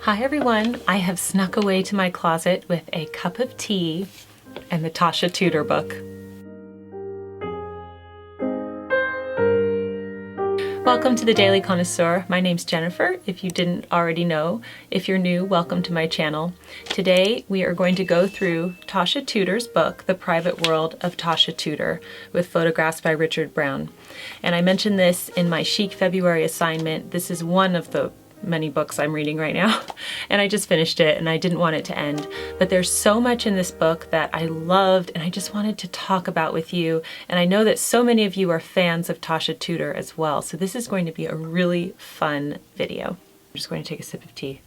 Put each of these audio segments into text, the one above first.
Hi everyone, I have snuck away to my closet with a cup of tea and the Tasha Tudor book. Welcome to the Daily Connoisseur. My name's Jennifer, if you didn't already know. If you're new, welcome to my channel. Today we are going to go through Tasha Tudor's book, The Private World of Tasha Tudor, with photographs by Richard Brown. And I mentioned this in my Chic February assignment. This is one of the many books I'm reading right now, and I just finished it and I didn't want it to end. But there's so much in this book that I loved and I just wanted to talk about with you. And I know that so many of you are fans of Tasha Tudor as well. So this is going to be a really fun video. I'm just going to take a sip of tea.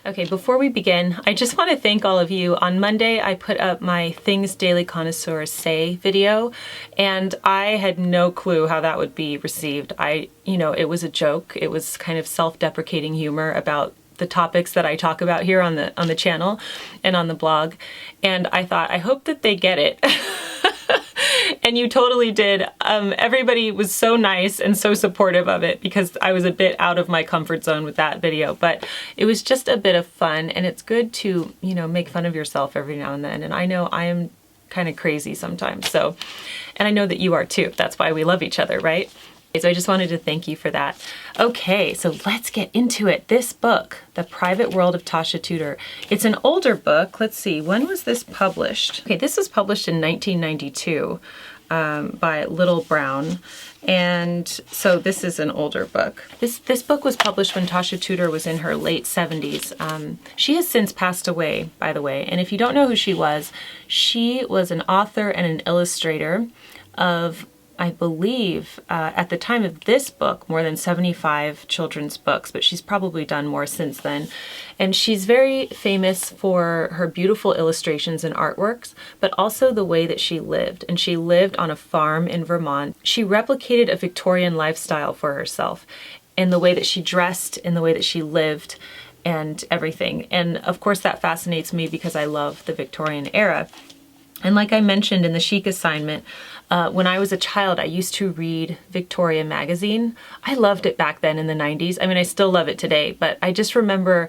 Okay, before we begin, I just want to thank all of you. On Monday, I put up my Things Daily Connoisseurs Say video, and I had no clue how that would be received. It was a joke. It was kind of self-deprecating humor about the topics that I talk about here on the channel and on the blog. And I thought, I hope that they get it. And you totally did. Everybody was so nice and so supportive of it because I was a bit out of my comfort zone with that video, but it was just a bit of fun, and it's good to, make fun of yourself every now and then. And I know I am kind of crazy sometimes, and I know that you are too. That's why we love each other, right? So I just wanted to thank you for that. Okay, so let's get into it. This book, The Private World of Tasha Tudor. It's an older book. Let's see, when was this published? Okay, this was published in 1992 by Little Brown. And so this is an older book. This book was published when Tasha Tudor was in her late 70s. She has since passed away, by the way. And if you don't know who she was an author and an illustrator of, I believe, at the time of this book, more than 75 children's books, but she's probably done more since then. And she's very famous for her beautiful illustrations and artworks, but also the way that she lived. And she lived on a farm in Vermont. She replicated a Victorian lifestyle for herself in the way that she dressed, in the way that she lived, and everything. And of course that fascinates me because I love the Victorian era. And like I mentioned in the Chic assignment, when I was a child, I used to read Victoria magazine. I loved it back then in the 90s. I mean, I still love it today, but I just remember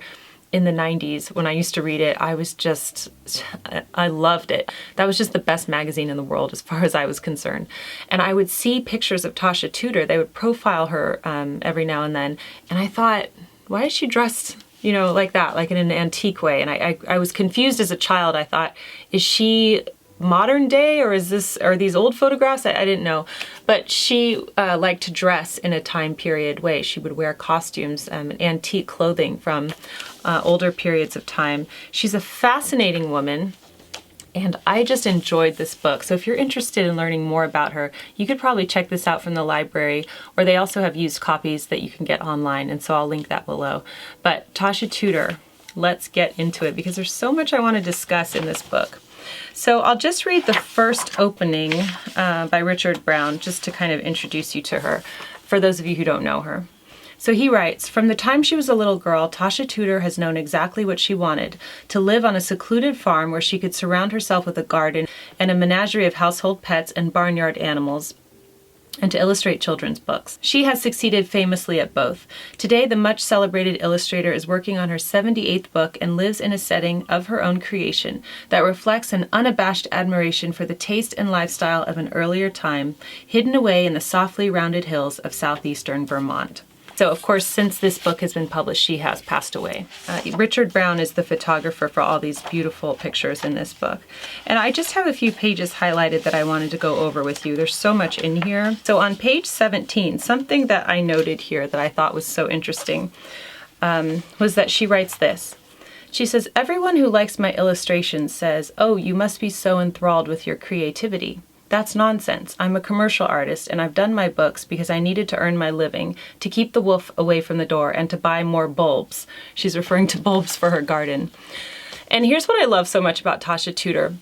in the 90s when I used to read it, I loved it. That was just the best magazine in the world as far as I was concerned. And I would see pictures of Tasha Tudor. They would profile her every now and then. And I thought, why is she dressed like that, like in an antique way? And I was confused as a child. I thought, is she modern day, or are these old photographs? I didn't know. But she liked to dress in a time period way. She would wear costumes and antique clothing from older periods of time. She's a fascinating woman, and I just enjoyed this book. So if you're interested in learning more about her, you could probably check this out from the library, or they also have used copies that you can get online, and so I'll link that below. But Tasha Tudor, let's get into it because there's so much I want to discuss in this book. So I'll just read the first opening by Richard Brown just to kind of introduce you to her, for those of you who don't know her. So he writes, "From the time she was a little girl, Tasha Tudor has known exactly what she wanted, to live on a secluded farm where she could surround herself with a garden and a menagerie of household pets and barnyard animals, and to illustrate children's books. She has succeeded famously at both. Today, the much celebrated illustrator is working on her 78th book and lives in a setting of her own creation that reflects an unabashed admiration for the taste and lifestyle of an earlier time, hidden away in the softly rounded hills of southeastern Vermont." So, of course, since this book has been published, she has passed away. Richard Brown is the photographer for all these beautiful pictures in this book. And I just have a few pages highlighted that I wanted to go over with you. There's so much in here. So on page 17, something that I noted here that I thought was so interesting was that she writes this. She says, "Everyone who likes my illustrations says, 'Oh, you must be so enthralled with your creativity.' That's nonsense. I'm a commercial artist, and I've done my books because I needed to earn my living, to keep the wolf away from the door, and to buy more bulbs." She's referring to bulbs for her garden. And here's what I love so much about Tasha Tudor.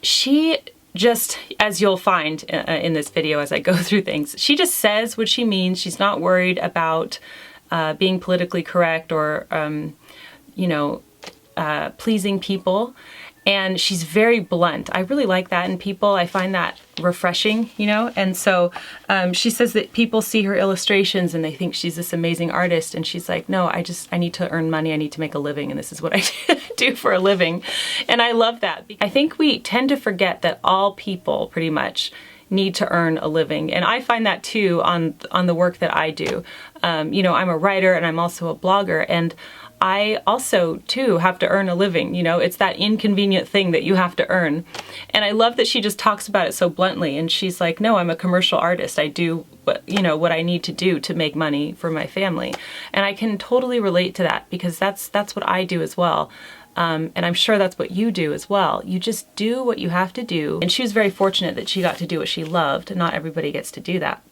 She just, as you'll find in this video as I go through things, she just says what she means. She's not worried about being politically correct or, pleasing people. And she's very blunt. I really like that in people. I find that refreshing, you know? And so she says that people see her illustrations and they think she's this amazing artist. And she's like, no, I need to earn money. I need to make a living. And this is what I do for a living. And I love that. I think we tend to forget that all people pretty much need to earn a living. And I find that too on the work that I do. You know, I'm a writer and I'm also a blogger, and I also too have to earn a living. You know, it's that inconvenient thing that you have to earn. And I love that she just talks about it so bluntly. And she's like, no, I'm a commercial artist. I do what, you know, what I need to do to make money for my family. And I can totally relate to that, because that's what I do as well. And I'm sure that's what you do as well. You just do what you have to do. And she was very fortunate that she got to do what she loved. Not everybody gets to do that.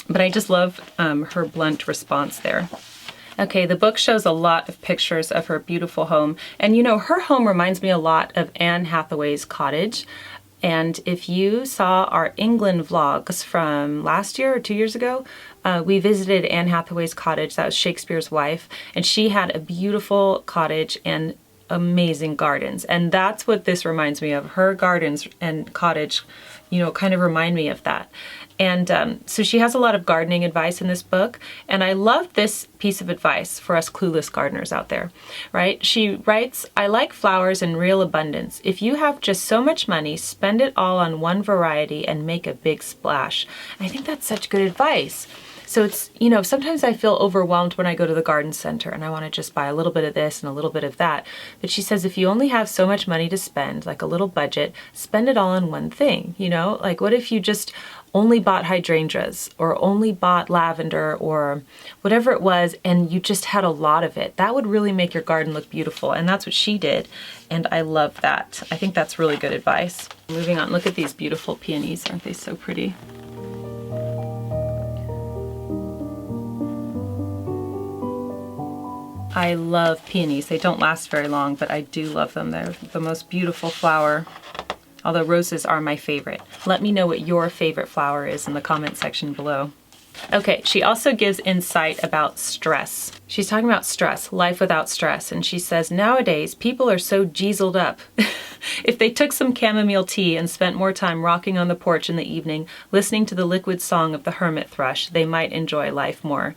But I just love her blunt response there. Okay, the book shows a lot of pictures of her beautiful home. And you know, her home reminds me a lot of Anne Hathaway's cottage. And if you saw our England vlogs from last year or 2 years ago, we visited Anne Hathaway's cottage. That was Shakespeare's wife. And she had a beautiful cottage and amazing gardens. And that's what this reminds me of. Her gardens and cottage, you know, kind of remind me of that. And so she has a lot of gardening advice in this book. And I love this piece of advice for us clueless gardeners out there, right? She writes, I like flowers in real abundance. If you have just so much money, spend it all on one variety and make a big splash. I think that's such good advice. So it's, you know, sometimes I feel overwhelmed when I go to the garden center and I want to just buy a little bit of this and a little bit of that. But she says, if you only have so much money to spend, like a little budget, spend it all on one thing, you know? Like what if you just only bought hydrangeas or only bought lavender or whatever it was, and you just had a lot of it? That would really make your garden look beautiful. And that's what she did. And I love that. I think that's really good advice. Moving on, look at these beautiful peonies. Aren't they so pretty? I love peonies. They don't last very long, but I do love them. They're the most beautiful flower, although roses are my favorite. Let me know what your favorite flower is in the comment section below. Okay, she also gives insight about stress. She's talking about stress, life without stress, and she says, nowadays, people are so jeezled up. If they took some chamomile tea and spent more time rocking on the porch in the evening, listening to the liquid song of the hermit thrush, they might enjoy life more.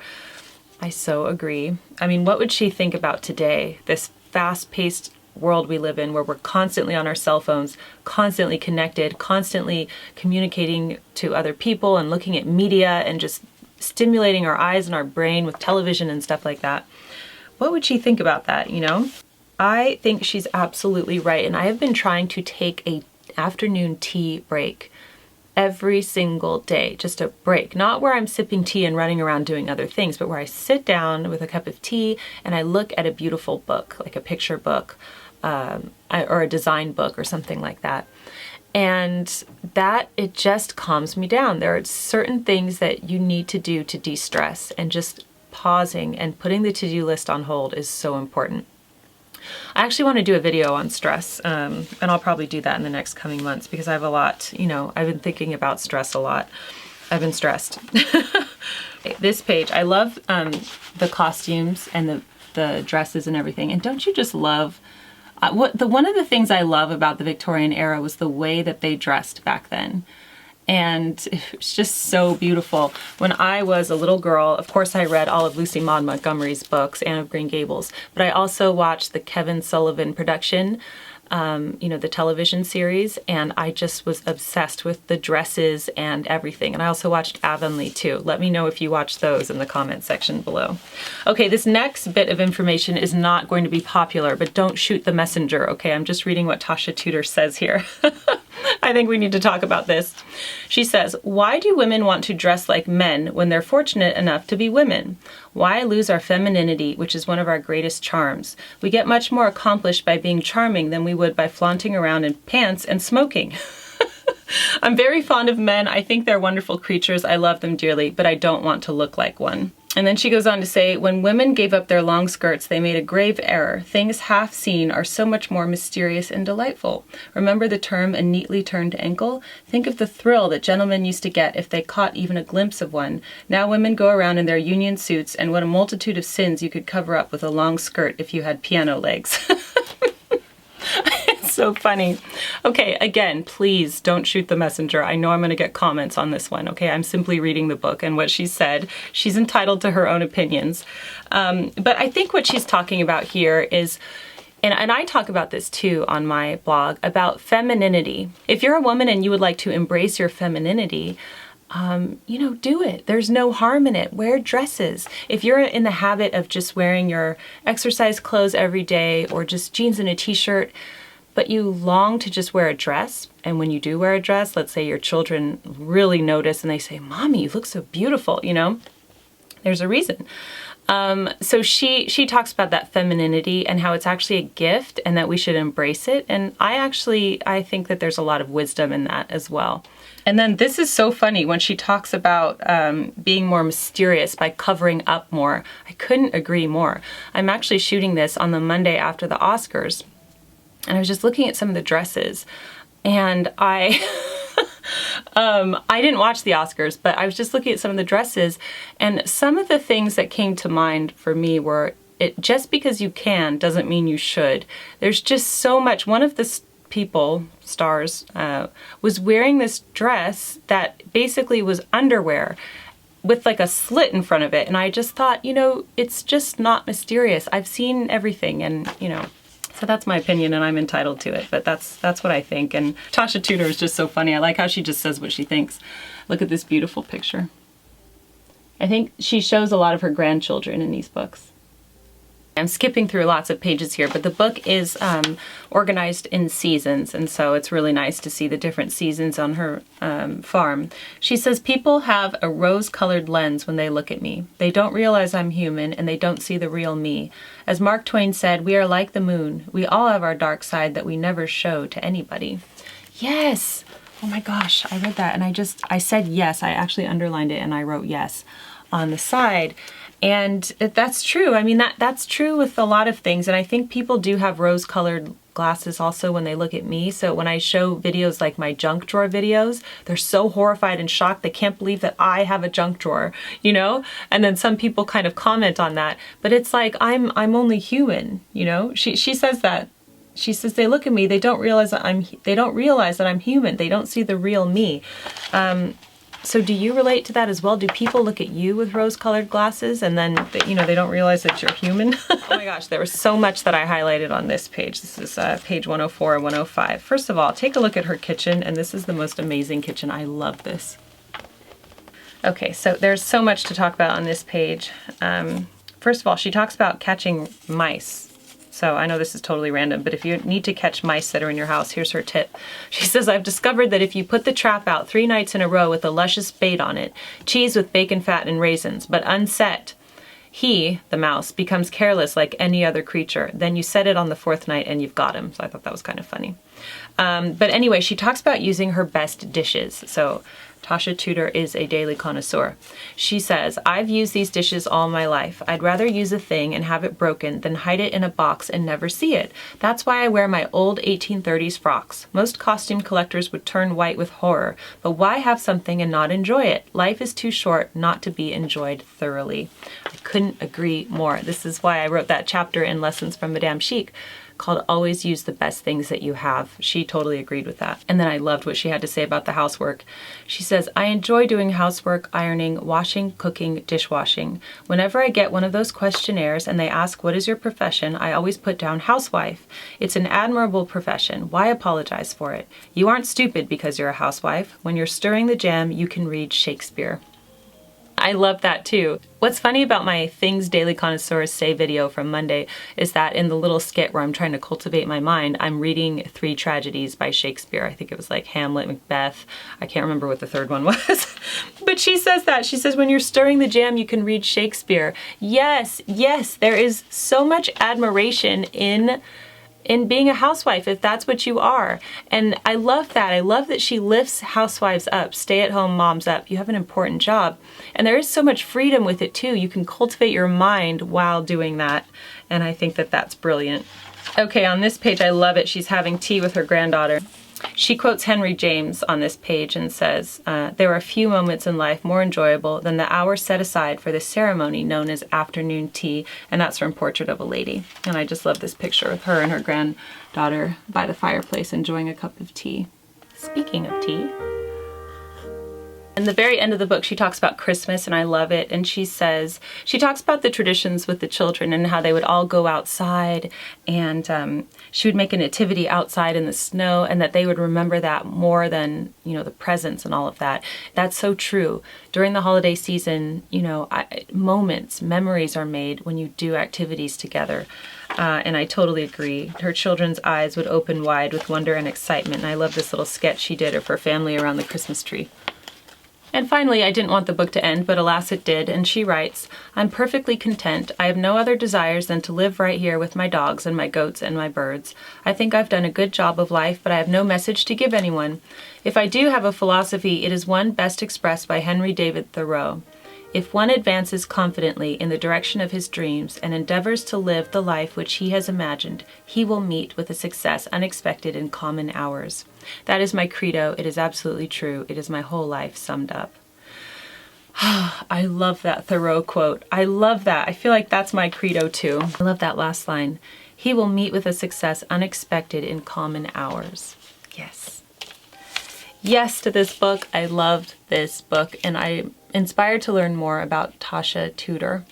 I so agree. I mean, what would she think about today, this fast-paced world we live in where we're constantly on our cell phones, constantly connected, constantly communicating to other people and looking at media and just stimulating our eyes and our brain with television and stuff like that? What would she think about that, you know? I think she's absolutely right. And I have been trying to take an afternoon tea break every single day, just a break, not where I'm sipping tea and running around doing other things, but where I sit down with a cup of tea and I look at a beautiful book, like a picture book, or a design book or something like that. And that, it just calms me down. There are certain things that you need to do to de-stress, and just pausing and putting the to-do list on hold is so important. I actually want to do a video on stress, and I'll probably do that in the next coming months, because I have a lot, you know, I've been thinking about stress a lot. I've been stressed. This page, I love the costumes and the dresses and everything. And don't you just love, one of the things I love about the Victorian era was the way that they dressed back then. And it's just so beautiful. When I was a little girl, of course I read all of Lucy Maud Montgomery's books, Anne of Green Gables, but I also watched the Kevin Sullivan production, you know, the television series, and I just was obsessed with the dresses and everything. And I also watched Avonlea too. Let me know if you watched those in the comment section below. Okay, this next bit of information is not going to be popular, but don't shoot the messenger, okay? I'm just reading what Tasha Tudor says here. I think we need to talk about this. She says, why do women want to dress like men when they're fortunate enough to be women? Why lose our femininity, which is one of our greatest charms? We get much more accomplished by being charming than we would by flaunting around in pants and smoking. I'm very fond of men. I think they're wonderful creatures. I love them dearly, but I don't want to look like one. And then she goes on to say, when women gave up their long skirts, they made a grave error. Things half seen are so much more mysterious and delightful. Remember the term, a neatly turned ankle? Think of the thrill that gentlemen used to get if they caught even a glimpse of one. Now women go around in their union suits, and what a multitude of sins you could cover up with a long skirt if you had piano legs. So funny. Okay, again, please don't shoot the messenger. I know I'm going to get comments on this one, okay? I'm simply reading the book and what she said. She's entitled to her own opinions. But I think what she's talking about here is, and I talk about this too on my blog, about femininity. If you're a woman and you would like to embrace your femininity, you know, do it. There's no harm in it. Wear dresses. If you're in the habit of just wearing your exercise clothes every day or just jeans and a t-shirt, but you long to just wear a dress, and when you do wear a dress, let's say your children really notice and they say, "Mommy, you look so beautiful," you know, there's a reason. So she talks about that femininity and how it's actually a gift and that we should embrace it. And I think that there's a lot of wisdom in that as well. And then this is so funny when she talks about being more mysterious by covering up more. I couldn't agree more. I'm actually shooting this on the Monday after the Oscars, and I was just looking at some of the dresses, and I didn't watch the Oscars, but I was just looking at some of the dresses, and some of the things that came to mind for me were, just because you can doesn't mean you should. There's just so much. One of the stars, was wearing this dress that basically was underwear with like a slit in front of it, and I just thought, you know, it's just not mysterious. I've seen everything, and you know, so that's my opinion and I'm entitled to it, but that's what I think. And Tasha Tudor is just so funny. I like how she just says what she thinks. Look at this beautiful picture. I think she shows a lot of her grandchildren in these books. I'm skipping through lots of pages here, but the book is organized in seasons, and so it's really nice to see the different seasons on her farm. She says, "People have a rose-colored lens when they look at me. They don't realize I'm human, and they don't see the real me. As Mark Twain said, we are like the moon. We all have our dark side that we never show to anybody." Yes! Oh my gosh, I read that, and I said yes. I actually underlined it, and I wrote yes on the side. And that's true. I mean, that's true with a lot of things. And I think people do have rose-colored glasses also when they look at me. So when I show videos like my junk drawer videos, they're so horrified and shocked. They can't believe that I have a junk drawer, you know? And then some people kind of comment on that. But it's like, I'm only human, you know? She says that. She says they look at me, they don't realize that I'm human. They don't see the real me. So do you relate to that as well? Do people look at you with rose-colored glasses and then, you know, they don't realize that you're human? Oh my gosh, there was so much that I highlighted on this page. This is page 104 and 105. First of all, take a look at her kitchen, and this is the most amazing kitchen. I love this. Okay, so there's so much to talk about on this page. First of all, she talks about catching mice. So I know this is totally random, but if you need to catch mice that are in your house, here's her tip. She says, "I've discovered that if you put the trap out 3 nights in a row with a luscious bait on it, cheese with bacon fat and raisins, but unset, he, the mouse, becomes careless like any other creature. Then you set it on the 4th night and you've got him." So I thought that was kind of funny. But anyway, she talks about using her best dishes. So Tasha Tudor is a daily connoisseur. She says, "I've used these dishes all my life. I'd rather use a thing and have it broken than hide it in a box and never see it. That's why I wear my old 1830s frocks. Most costume collectors would turn white with horror, but why have something and not enjoy it? Life is too short not to be enjoyed thoroughly." I couldn't agree more. This is why I wrote that chapter in Lessons from Madame Chic called "Always Use the Best Things That You Have." She totally agreed with that. And then I loved what she had to say about the housework. She says, "I enjoy doing housework, ironing, washing, cooking, dishwashing. Whenever I get one of those questionnaires and they ask, 'What is your profession?' I always put down housewife. It's an admirable profession. Why apologize for it? You aren't stupid because you're a housewife. When you're stirring the jam, you can read Shakespeare." I love that too. What's funny about my Things Daily Connoisseurs Say video from Monday is that in the little skit where I'm trying to cultivate my mind, I'm reading 3 tragedies by Shakespeare. I think it was like Hamlet, Macbeth. I can't remember what the third one was. But she says that. She says, when you're stirring the jam, you can read Shakespeare. Yes, yes, there is so much admiration in being a housewife, if that's what you are. And I love that. I love that she lifts housewives up, stay-at-home moms up. You have an important job. And there is so much freedom with it too. You can cultivate your mind while doing that. And I think that that's brilliant. Okay, on this page, I love it. She's having tea with her granddaughter. She quotes Henry James on this page and says, there are few moments in life more enjoyable than the hour set aside for the ceremony known as afternoon tea, and that's from Portrait of a Lady. And I just love this picture with her and her granddaughter by the fireplace enjoying a cup of tea. Speaking of tea, in the very end of the book, she talks about Christmas, and I love it. And she says, she talks about the traditions with the children and how they would all go outside, and she would make a nativity outside in the snow, and that they would remember that more than, you know, the presents and all of that. That's so true. During the holiday season, you know, memories are made when you do activities together. And I totally agree. Her children's eyes would open wide with wonder and excitement. And I love this little sketch she did of her family around the Christmas tree. And finally, I didn't want the book to end, but alas it did, and she writes, I'm perfectly content. I have no other desires than to live right here with my dogs and my goats and my birds. I think I've done a good job of life, but I have no message to give anyone. If I do have a philosophy, it is one best expressed by Henry David Thoreau. If one advances confidently in the direction of his dreams and endeavors to live the life which he has imagined, he will meet with a success unexpected in common hours. That is my credo. It is absolutely true. It is my whole life summed up. I love that Thoreau quote. I love that. I feel like that's my credo too. I love that last line. He will meet with a success unexpected in common hours. Yes. Yes to this book. I loved this book, and I'm inspired to learn more about Tasha Tudor.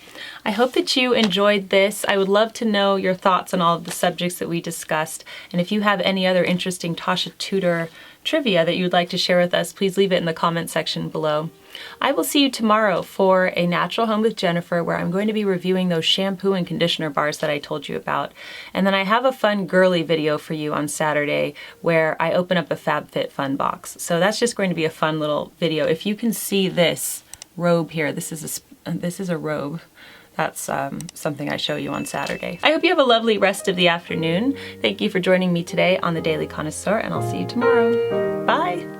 I hope that you enjoyed this. I would love to know your thoughts on all of the subjects that we discussed, and if you have any other interesting Tasha Tudor trivia that you'd like to share with us, please leave it in the comment section below. I will see you tomorrow for A Natural Home with Jennifer, where I'm going to be reviewing those shampoo and conditioner bars that I told you about. And then I have a fun girly video for you on Saturday where I open up a FabFitFun box. So that's just going to be a fun little video. If you can see this robe here, this is a robe. That's something I show you on Saturday. I hope you have a lovely rest of the afternoon. Thank you for joining me today on The Daily Connoisseur, and I'll see you tomorrow. Bye!